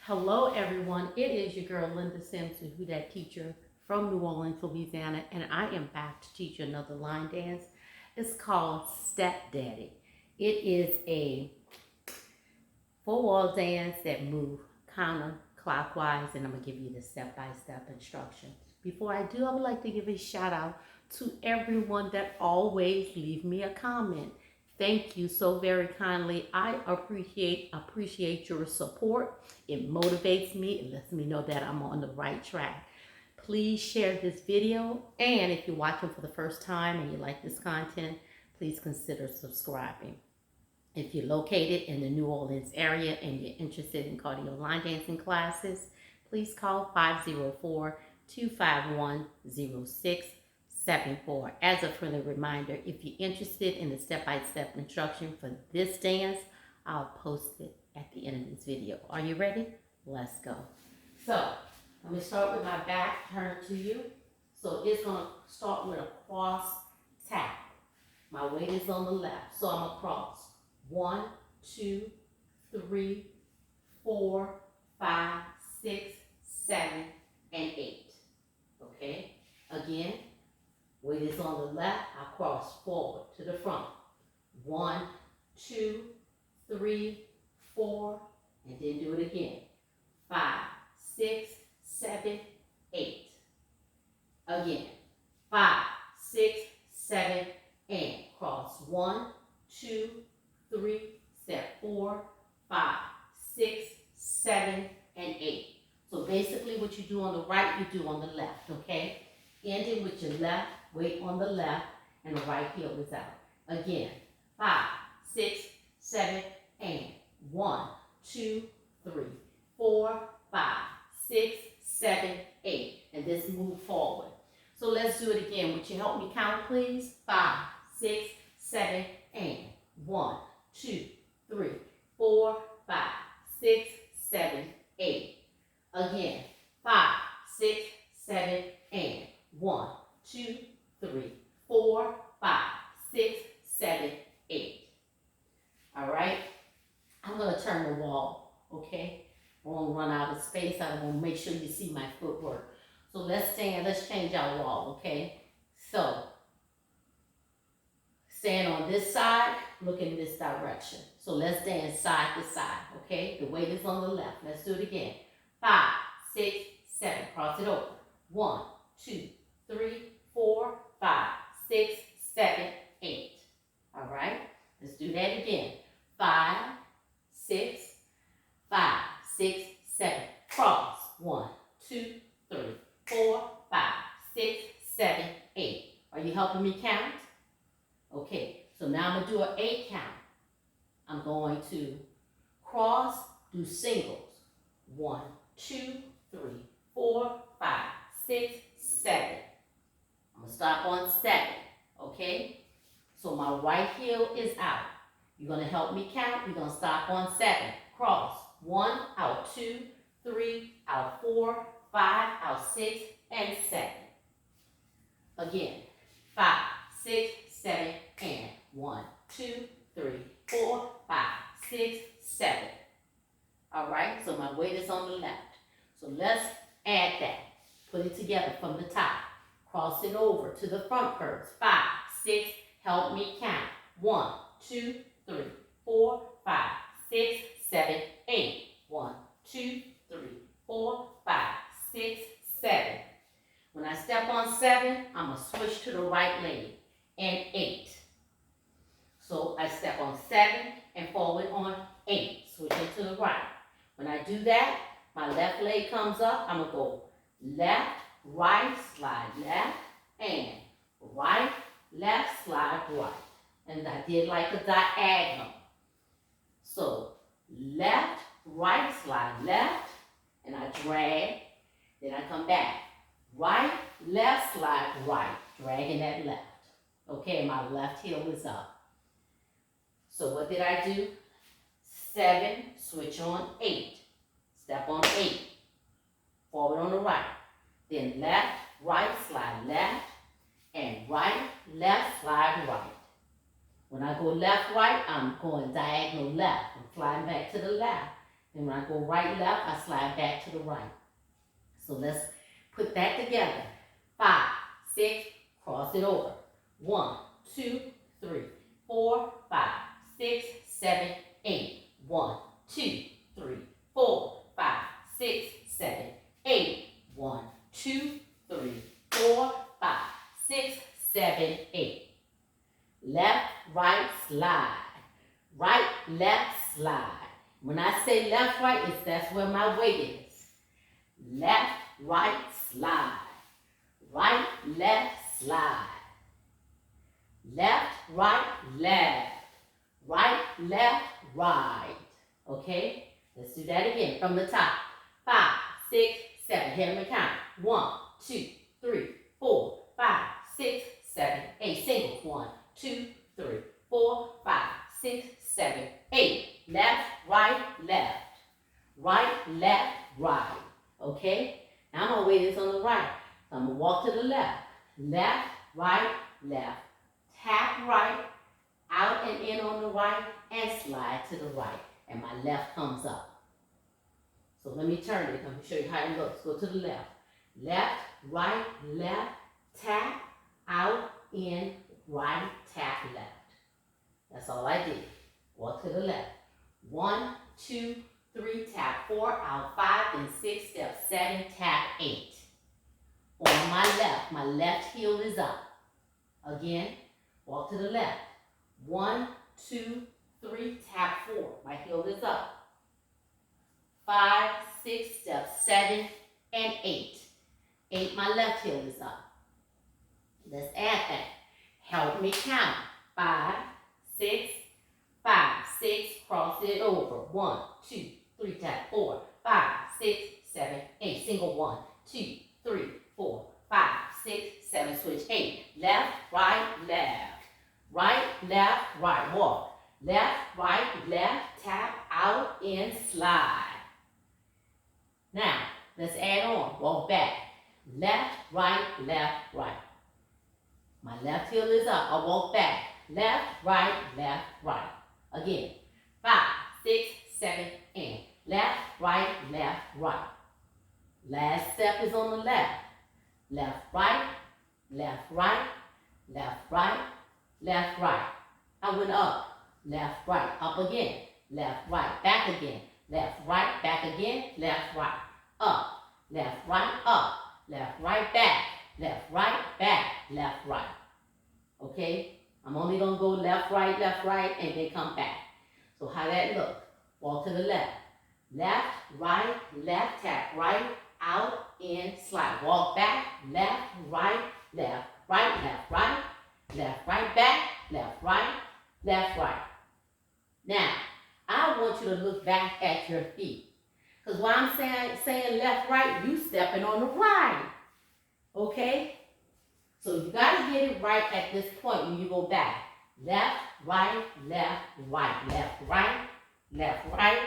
Hello, everyone. It is your girl, Linda Simpson, who that teacher from New Orleans, Louisiana, and I am back to teach you another line dance. It's called Step Daddy. It is a four-wall dance that move counterclockwise, and I'm going to give you the step-by-step instructions. Before I do, I would like to give a shout out to everyone that always leave me a comment. Thank you so very kindly. I appreciate your support. It motivates me. It lets me know that I'm on the right track. Please share this video, and if you're watching for the first time and you like this content, please consider subscribing. If you're located in the New Orleans area and you're interested in cardio line dancing classes, please call 504-251-0674. As a friendly reminder, if you're interested in the step-by-step instruction for this dance, I'll post it at the end of this video. Are you ready? Let's go. So, let me start with my back turned to you. So it's going to start with a cross tap. My weight is on the left, so I'm going to cross. 1, 2, 3, 4, 5, 6, 7, and 8. Okay? Again, weight is on the left. I cross forward to the front. 1, 2, 3, 4, and then do it again. 5, 6, 7, 8. Again. 5, 6, 7, and cross. 1, 2, 3, step 4, 5, 6, 7, and 8. So basically what you do on the right, you do on the left, okay? Ending with your left, weight on the left, and the right heel is out. Again, 5, 6, 7, and 1, 2, 3, 4, 5, 6, 7, 8. And this move forward. So let's do it again. Would you help me count, please? 5, 6, 7, and 1, 2, 3, 4, 5, 6, 7, 8. Again, 5, 6, 7, and 1, 2, 3, 4, 5, 6, 7, 8. All right? I'm going to turn the wall, okay? I won't run out of space. I want to make sure you see my footwork. So let's stand. Let's change our wall, okay? So, stand on this side, look in this direction. So let's dance side to side, okay? The weight is on the left. Let's do it again. 5, 6, 7. Cross it over. 1, 2, 3, 4, 5, 6, 7, 8. All right? Let's do that again. 5, 6, 5, 6, 7. Cross. 1, 2, 3, 4, 5, 6, 7, 8. Are you helping me count? Okay, so now I'm going to do an 8 count. I'm going to cross, do singles. 1, 2, 3, 4, 5, 6, 7. I'm going to stop on 7, okay? So my right heel is out. You're going to help me count. You're going to stop on 7. Cross. 1, out 2, 3, out 4, 5, out 6, and 7. Again, 5, 6, 7, and 1, 2, 3, 4, 5, 6, 7. All right, so my weight is on the left. So let's add that. Put it together from the top. Cross it over to the front first. 5, 6, help me count. 1, 2, 3, 4, 5, 6, 7, 8. 1, 2, 3, 4, 5, 6, 7. When I step on 7, I'm going to switch to the right leg. And 8. So I step on 7 and forward on 8. Switching to the right. When I do that, my left leg comes up. I'm going to go left, right, slide left, and right, left, slide right. And I did like a diagonal. So left, right, slide left, and I drag. Then I come back. Right, left, slide right, dragging that left. Okay, my left heel is up. So what did I do? 7, switch on 8. Step on 8. Forward on the right. Then left, right, slide left, and right, left, slide right. When I go left, right, I'm going diagonal left. I'm flying back to the left. Then when I go right, left, I slide back to the right. So let's put that together. 5, 6, cross it over. 1, 2, 3, 4, 5, 6, 7, 8. 1, 2, 3, 4, 5, 6, 7, 8. 1, 2, 3, 4, 5, 6, 7, 8. Left, right, slide. Right, left, slide. When I say left, right, that's where my weight is. Left, right, slide. Right, left, slide. Left, right, left. Right, left, right. Okay? Let's do that again from the top. 5, 6, 7. Hear me count. 1, 2, 3, 4, 5, 6, 7, 8. Singles. 1, 2, 3, 4, 5, 6, 7, 8. Left, right, left. Right, left, right. Okay? Now I'm going to weigh this on the right. So I'm going to walk to the left. Left, right, left. Tap right, out and in on the right, and slide to the right. And my left comes up. So let me turn it. Let me show you how it looks. Go to the left. Left, right, left, tap, out, in, right, tap, left. That's all I did. Walk to the left. 1, 2, 3, tap 4, out 5, then 6, step 7, tap 8. On my left heel is up. Again, walk to the left. 1, 2, 3, tap 4. My heel is up. 5, 6, step 7, and 8. 8, my left heel is up. Let's add that. Help me count. 5, 6, 5, 6, cross it over. 1, 2, 3, tap 4, 5, 6, 7, 8. Single 1, 2, 3, 4, 5, 6, 7. Switch 8. Left, right, left. Right, left, right. Walk. Left, right, left. Tap, out, in, slide. Now, let's add on. Walk back. Left, right, left, right. My left heel is up. I walk back. Left, right, left, right. Again. 5, 6, 7, and left, right, left, right. Last step is on the left. Left, right, left, right, left, right, left, right. I went up. Left, right, up again. Left, right, back again. Left, right, back again. Left, right, up. Left, right, up. Left, right, back. Left, right, back. Left, right. Okay? I'm only going to go left, right, and then come back. So how that look? Walk to the left. Left, right, left, tap right, out, in, slide. Walk back, left, right, left, right, left, right, left, right, back, left, right, left, right. Now, I want you to look back at your feet. Because while I'm saying left, right, you stepping on the right. Okay? So you got to get it right at this point when you go back. Left, right, left, right. Left, right, left, right,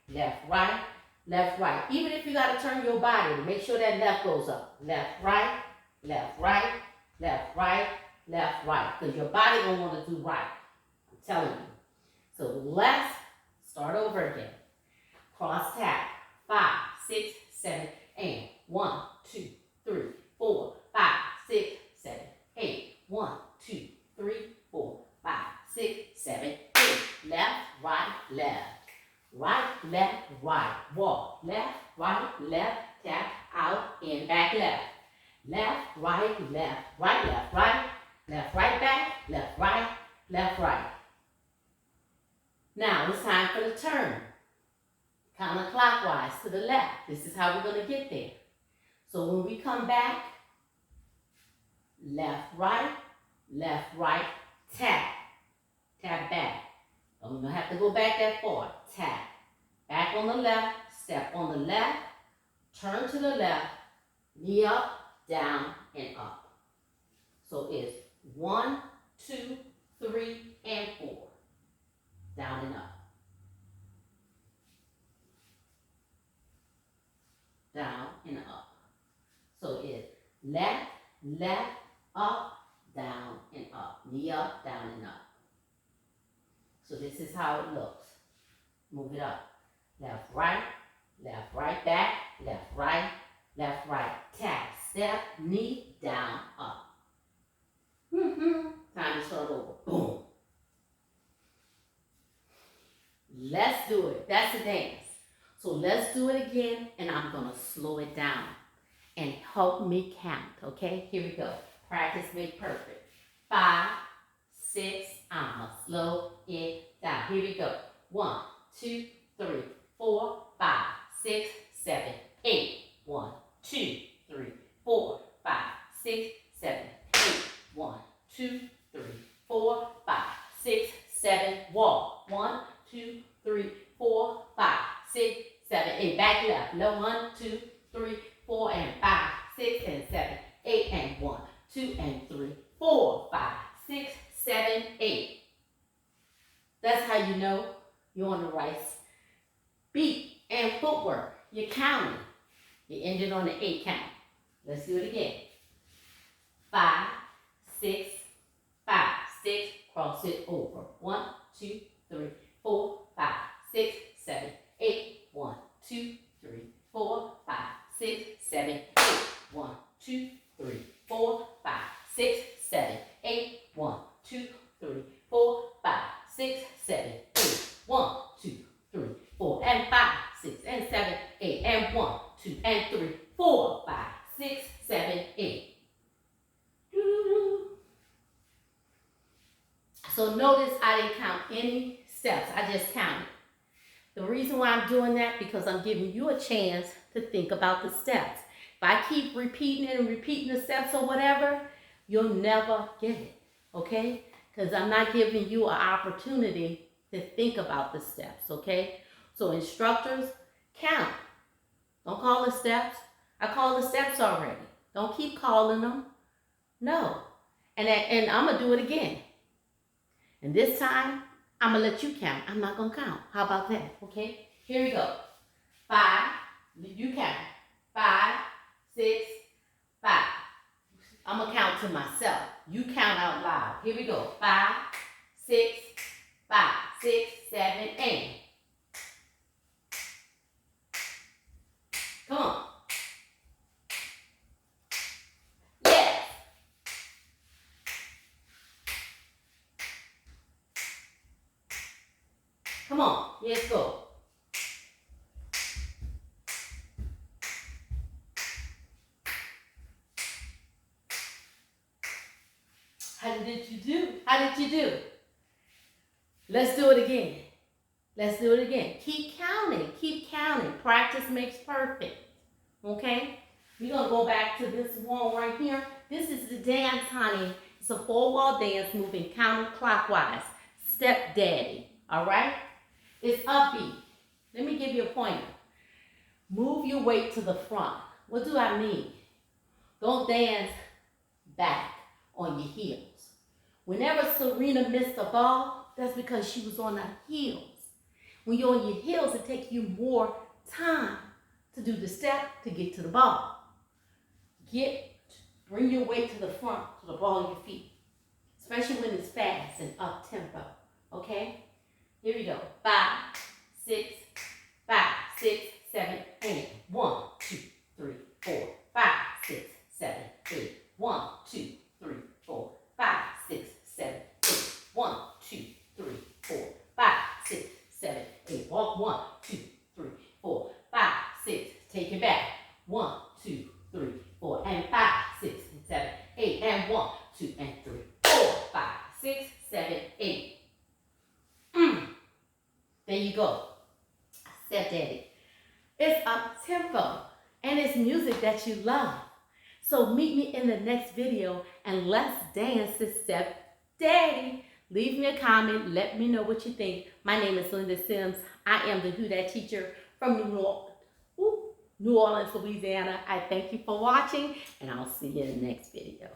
left, right, left, right. Even if you got to turn your body to make sure that left goes up. Left, right, left, right, left, right, left, right. Because your body going to want to do right. I'm telling you. So let's start over again. Cross tap. 5, 6, 7, and 1, 2, 3, 4, 5, 6, 7, 8. 1, 2, 3, 4, 5, 6, 7, 8. Left, right, left. Right, left, right. Walk. Left, right, left. Tap, out, in, back, left. Left, right, left. Right, left, right. Left, right, back. Left, right, left, right. Now it's time for the turn. Counterclockwise to the left. This is how we're going to get there. So when we come back, left, right, tap. Tap back. I'm going to have to go back that far. Tap. Back on the left, step on the left, turn to the left, knee up, down, and up. So it's 1, 2, 3, and 4. Down and up. Down and up. So it's left, up, down, and up. Knee up, down, and up. So this is how it looks. Move it up. left, right, back, left, right, tap, step, knee, down, up. Time to start over. Boom. Let's do it. That's a dance. So let's do it again, and I'm going to slow it down and help me count, okay? Here we go. Practice make perfect. 5, 6, I'ma slow it down. Here we go. 1, 2, 3, 4, 5, 6, 7, 8. 1, 2, 3, 4, 5, 6, 7, 8. 1, 2, 3, 4, 5, 6, 7. Walk. 1, 2, 3, 4, 5, 6, 7, 8. Back left. 1, 2, 3, 4, and 5, 6, and 7, 8, and 1, 2, and 3, 4, 5, 6, 7, 8. That's how you know you're on the right beat. And footwork, you're counting. You ended on the 8 count. Let's do it again. 5, 6, 5, 6, cross it over. 1, 2, 3, 4, 5, 6, 7, 8. 1, 2, 3, 4, 5, 6, 7, 8. 1, 2, 3, 4, 5, 6, 7, 8. 1, 2, 3, 4, 5, 6, 7, 8. 1, 2, 3, 4, and 5, 6, and 7, 8. And 1, 2, and 3, 4, 5, 6, 7, 8. So notice I didn't count any steps. I just counted. The reason why I'm doing that, because I'm giving you a chance to think about the steps. If I keep repeating it and repeating the steps or whatever, you'll never get it, okay? Because I'm not giving you an opportunity to think about the steps, okay? So instructors, count. Don't call the steps. I call the steps already. Don't keep calling them. No. And I'm going to do it again. And this time, I'm going to let you count. I'm not going to count. How about that? Okay? Here we go. 5. You count. 5, 6, 5. I'm going to count to myself. You count out loud. Here we go. 5, 6, 5, 6, 7, 8. Come on. Yes. Come on. Let's go. How did you do? How did you do? Let's do it again. Let's do it again. Keep counting. Keep counting. Practice makes perfect. Okay? We're going to go back to this one right here. This is the dance, honey. It's a 4-wall dance moving counterclockwise. Step daddy. All right? It's upbeat. Let me give you a pointer. Move your weight to the front. What do I mean? Don't dance back on your heels. Whenever Serena missed a ball, that's because she was on her heels. When you're on your heels, it takes you more time to do the step to get to the ball. Bring your weight to the front, to the ball of your feet, especially when it's fast and up tempo. Okay? Here we go. 5, 6, 5, 6, 7, 8. 1, 2, 3, 4, 5, 6, 7, 8. 1, 2, 3, 4, 5, 6, 7, 8. 1, 2, 3, 4, 5, 6, 7, 8. Walk 1, 2, 3, 4, 5, 6. Take it back. 1, 2, 3, 4, and 5, 6, and 7, 8. And 1, 2, and 3, 4, 5, 6, 7, 8. There you go. Step daddy. It's up tempo and it's music that you love. So meet me in the next video and let's dance the step daddy. Leave me a comment. Let me know what you think. My name is Linda Sims. I am the Who Dat teacher from New Orleans, Louisiana. I thank you for watching and I'll see you in the next video.